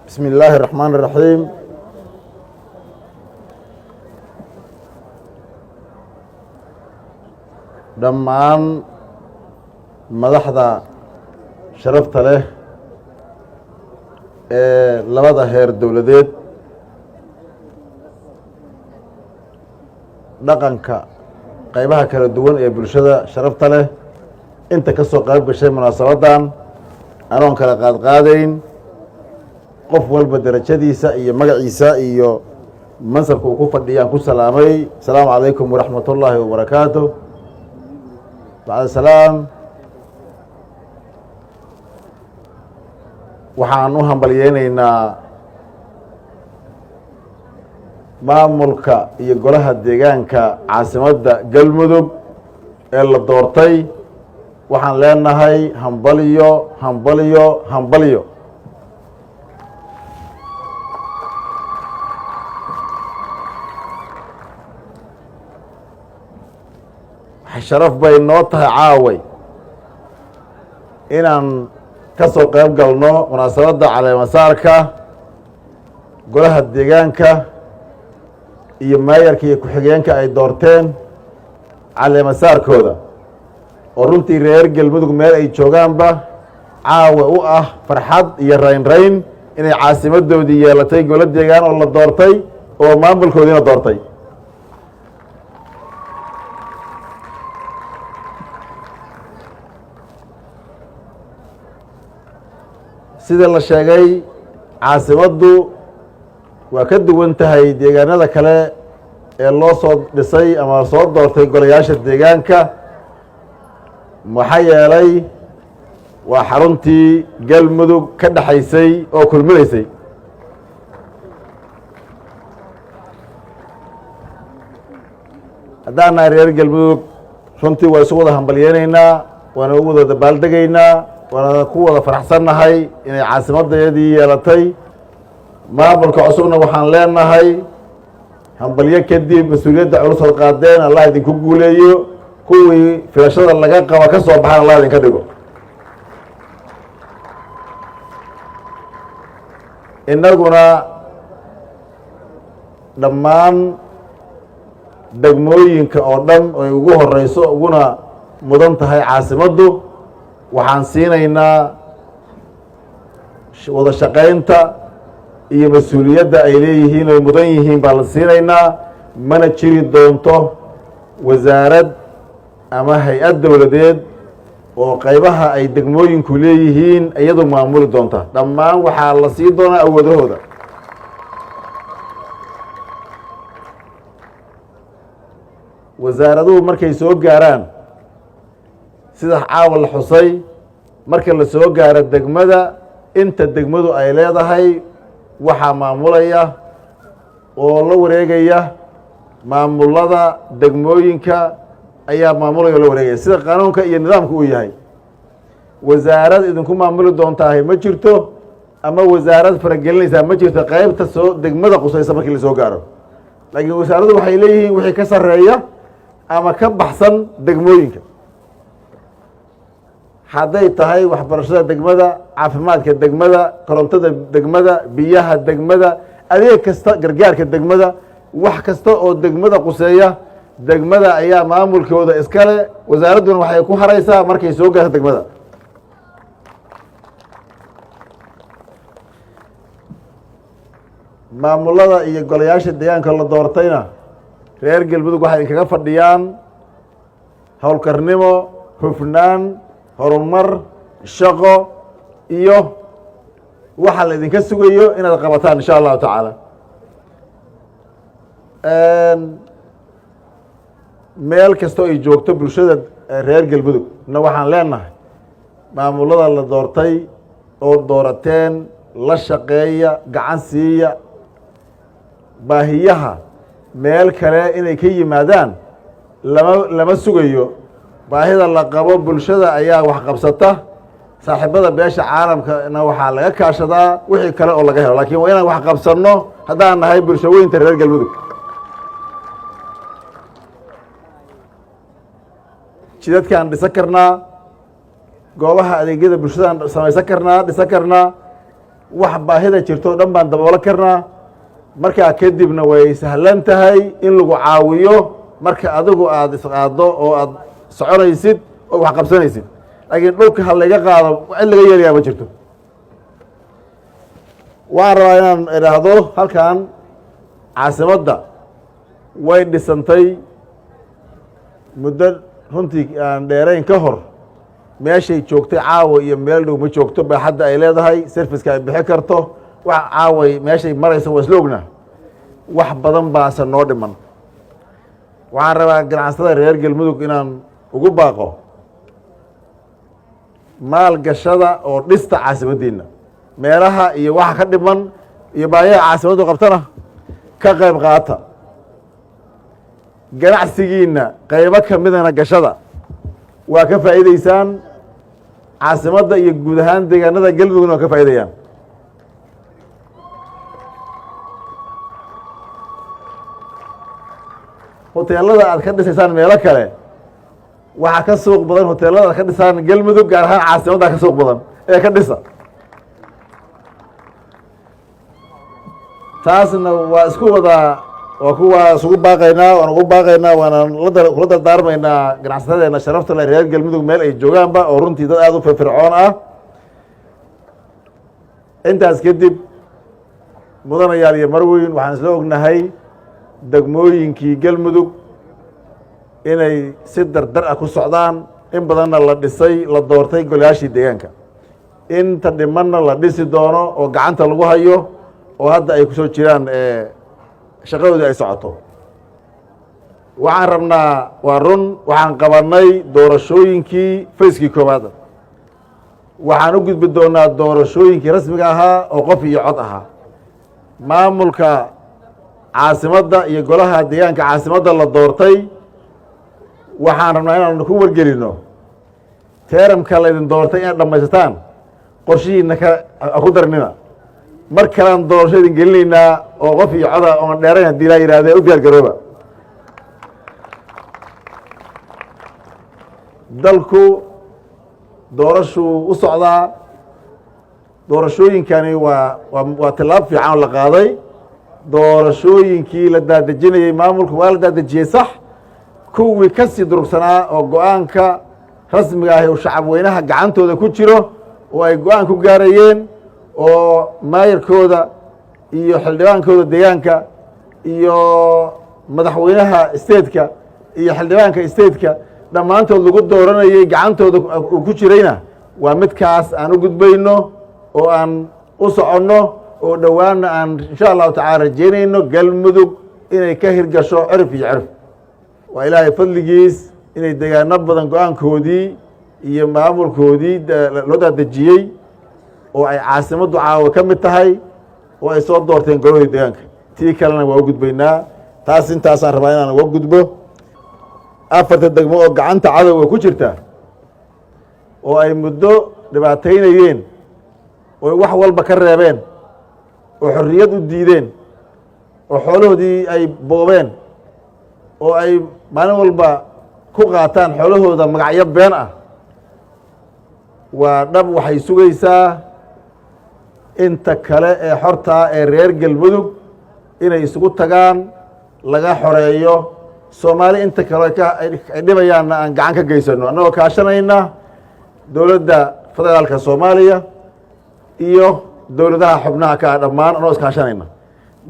بسم الله الرحمن الرحيم dhammaan madaxda sharafta leh ee labada heer dowladeed dhaqanka qaybaha kala duwan ee bulshada sharafta leh inta ka soo qayb gashay munaasabadan anoon kala qaadqaadayn qof walba darajadiisa iyo magaciisa iyo mansabka uu ku fadhiyaan ku salaamay asalaamu calaykum waraxmat ullaahi wabarakaatu bacd salaam waxaan u hambalyeynaynaa maamulka iyo golaha deegaanka caasimadda galmudug ee la doortay waxaan leenahay hambalyo hambalyo hambalyo sharaf bay noo tahay caaway inaan ka soo qayb galno munaasabadda caleemasaarka golaha deegaanka iyo maayarka iyo ku-xigeenka ay doorteen caleemasaarkooda oo runtii reer galmudug meel ay joogaanba caawa u ah farxad iyo raynrayn inay caasimadoodii yeelatay golo deegaan oo la doortay oo maamulkoodiina doortay sida la sheegay caasimaddu waa ka duwan tahay deegaanada kale ee loo soo dhisay ama soo doortay golayaasha deegaanka maxaa yeelay waa xaruntii galmudug ka dhexaysay oo kulminaysay haddaan nahay reer galmudug runtii waa isu wada hambalyeynaynaa waana u wada dabaaldegaynaa waana ku wada faraxsannahay inay caasimaddeedii yeelatay maamulka cusubna waxaan leenahay hambalyo kadib mas-uuliyadda culusood qaadeen allah idinku guuleeyo kuwii filashada laga qaba ka soo baxaan allah idinka dhigo innaguna dhammaan degmooyinka oo dhan ay ugu horeyso uguna mudan tahay caasimaddu waxaan siinaynaa wada shaqaynta iyo mas-uuliyadda ay leeyihiin oy mudan yihiin baan la siinaynaa mana jiri doonto wasaarad ama hay-ad dowladeed oo qaybaha ay degmooyinku leeyihiin iyadu maamuli doonta dhammaan waxaa la sii doonaa awoodahooda wasaaraduhu markay soo gaaraan sida caawa la xusay marka la soo gaaro degmada inta degmadu ay leedahay waxaa maamulaya oo la wareegaya maamulada degmooyinka ayaa maamulaya oo la wareegaya sida qanuunka iyo nidaamka uu yahay wasaarad idinku maamuli doontaahay ma jirto ama wasaarad faragelinaysaa ma jirto qaybta soo degmada qusaysa markii la soo gaaro laakiin wasaaraddu waxay leeyihiin wixii ka sarreeya ama ka baxsan degmooyinka hadday tahay waxbarashada degmada caafimaadka degmada korontada degmada biyaha degmada adeeg kasta gargaarka degmada wax kasta oo degmada quseeya degmada ayaa maamulkooda iskale wasaaradduna waxay ku haraysaa markay soo gaarto degmada maamulada iyo golayaasha deegaanka la doortayna reer galmudug waxay kaga fadhiyaan howlkarnimo hufnaan horumar shaqo iyo waxa la idinka sugayo inaad qabataan insha allahu tacaala meel kastoo ay joogto bulshada reer galmudug na waxaan leenahay maamulada la doortay oo doorateen la shaqeeya gacan siiya baahiyaha meel kale inay ka yimaadaan lama sugayo baahida la qabo bulshada ayaa wax qabsata saaxiibada beesha caalamkana waxaa laga kaashadaa wixii kale oo laga helo laakiin waa inaan wax qabsanno haddaan nahay bulsho weynta reer galmudug jidadkaan dhisan karnaa goobaha adeegyada bulshadaan samaysan karnaa dhisan karnaa wax baahida jirto dhan baan daboolan karnaa markaa kadibna way sahlan tahay in lagu caawiyo marka adigu aad isqaado oo aad soconaysid oo wax qabsanaysid laakiin dhulka ha laga qaado cid laga yeelayaa ma jirto waxaan rabaa inaan idhaahdo halkan caasimadda way dhisantay muddo runtii aan dheerayn ka hor meeshay joogtay caawa iyo meel dhow ma joogto baaxadda ay leedahay serviceka ay bixi karto wax caaway meeshay maraysa waa isla ognaa wax badan baase noo dhiman waxaan rabaa ganacsatada reer galmudug inaan ugu baaqo maalgashada oo dhista caasimaddiina meelaha iyo waxa ka dhiman iyo baayaha caasimaddu qabtana ka qayb qaata ganacsigiina qaybo ka midana gashada waa ka faa'iideysaan caasimadda iyo guud ahaan deegaanada galmudugna waa ka faa'iidayaan hoteelada aad ka dhisaysaan meelo kale waxaa ka suuq badan hoteelada aad ka dhisaan galmudug gaar ahaan caasimadda ka suuq badan ee ka dhisa taasna waa isku wadaa waa kuwa isugu baaqaynaa waan ugu baaqaynaa waanaan kula dardaarmaynaa ganacsatadeena sharafta le reer galmudug meel ay joogaanba oo runtii dad aada u firfircoon ah intaas kadib mudanayaal iyo marweyn waxaan isla ognahay degmooyinkii galmudug inay si dardar ah ku socdaan in badanna la dhisay la doortay golayaashii deegaanka inta dhimanna la dhisi doono oo gacanta lagu hayo oo hadda ay kusoo jiraan shaqadoodii ay socoto waxaan rabnaa waa run waxaan qabanay doorashooyinkii fayskii koowaad waxaan u gudbi doonaa doorashooyinkii rasmiga ahaa oo qof iyo cod ahaa maamulka caasimadda iyo golaha deegaanka caasimadda la doortay waxaan rabnaa inaanu ku wargelino teeramka laydin doortay inaad dhammaysataan qorshihiina ku darnina mar kalean doorasho idin gelinaynaa oo qof iyo coda oon dheerayn haddii laa yidhahdee u diyaar garooba dalku doorashuu u socdaa doorashooyinkani waa tilaab fiican oo la qaaday doorashooyinkii la daadejinayey maamulka waa la daadejiyey sax kuwii ka sii durugsanaa oo go-aanka rasmiga ahi uu shacab weynaha gacantooda ku jiro oo ay go-aan ku gaarayeen oo maayarkooda iyo xildhibaankooda deegaanka iyo madaxweynaha stateka iyo xildhibaanka stateka dhammaantood lagu dooranayay gacantooda uu ku jirayna waa midkaas aan u gudbayno oo aan u soconno oo dhowaanna aan insha allahu tacala rajeynayno galmudug inay ka hirgasho cirif iyo cirif waa ilaahay fadligiis inay deegaano badan go-aankoodii iyo maamulkoodii loo daadejiyey oo ay caasimaddu caawa ka mid tahay oo ay soo doorteen golahii deegaanka tii kalena waa u gudbaynaa taas intaasaan rabaa inaan uga gudbo afarta degmo oo gacanta cadowga ku jirta oo ay muddo dhibaataynayeen oo wax walba ka reebeen oo xorriyad u diideen oo xoolahoodii ay boobeen oo ay maalin walba ku qaataan xoolahooda magacyo been ah waa dhab waxay sugaysaa inta kale ee xortaa ee reer galmudug inay isugu tagaan laga xoreeyo soomaali inta kale ay dhibayaanna aan gacan ka geysano annagoo kaashanayna dowladda federaalka soomaaliya iyo dowladaha xubnaha ka ah dhammaan annagoo iskaashanayna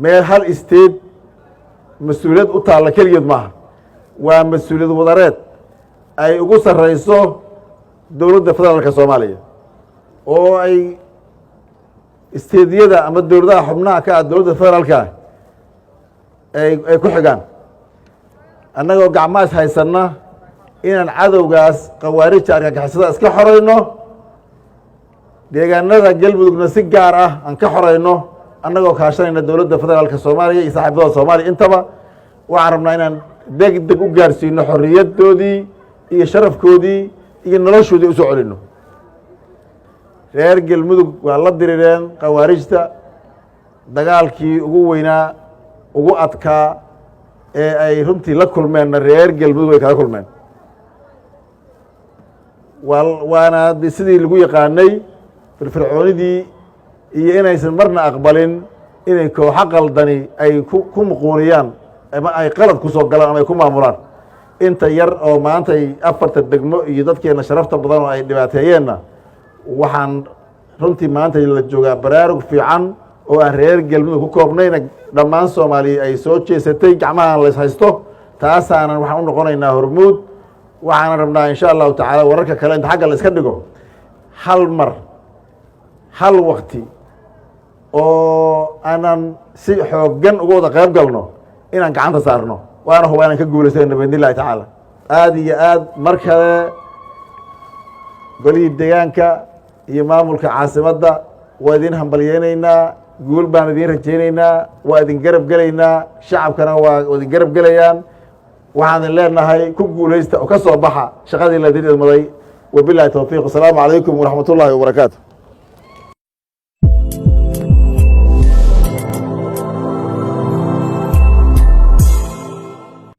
meel hal state mas-uuliyad u taalla keligeed maaha waa mas-uuliyad wadareed ay ugu sarreyso dowladda federaalka soomaaliya oo ay isteediyada ama dowladaha xubnaha ka ah dowladda federaalka ay ku xigaan annagoo gacmaas haysanna inaan cadowgaas khawaarija argagixisada iska xorayno deegaanada galmudugna si gaar ah aan ka xorayno annagoo kaashanayna dowladda federaalka soomaaliya iyo saaxiibada soomaaliya intaba waxaan rabnaa inaan deg deg u gaarsiino xorriyadoodii iyo sharafkoodii iyo noloshoodii usoo celino reer galmudug waa la dirireen khawaarijta dagaalkii ugu weynaa ugu adkaa ee ay runtii la kulmeenna reer galmudug ay kala kulmeen waana sidii lagu yaqaanay firfircoonidii iyo inaysan marna aqbalin inay kooxo qaldani ay ku muquuniyaan ama ay qalad ku soo galaan ama ay ku maamulaan inta yar oo maanta ay afarta degmo iyo dadkeena sharafta badan oo ay dhibaateeyeenna waxaan runtii maanta la joogaa baraarug fiican oo aan reer galmudug ku koobnayna dhammaan soomaaliya ay soo jeesatay gacmahan la is haysto taasaanan waxaan u noqonaynaa hormuud waxaanan rabnaa insha allahu tacaala wararka kale inta xagga la iska dhigo hal mar hal wakti oo aanan si xooggan uga wada qayb galno inaan gacanta saarno waana huba inaan ka guulaysayno biidni illahi tacaala aada iyo aad mar kale golihii deegaanka iyo maamulka caasimadda waa idin hambalyeynaynaa guul baan idin rajaynaynaa waa idin garab gelaynaa shacabkana waa idin garab gelayaan waxaan idin leenahay ku guulaysta oo ka soo baxa shaqadii la idin idmaday wabilahi towfiiq wasalaamu calaykum waraxmat ullaahi wabarakaatu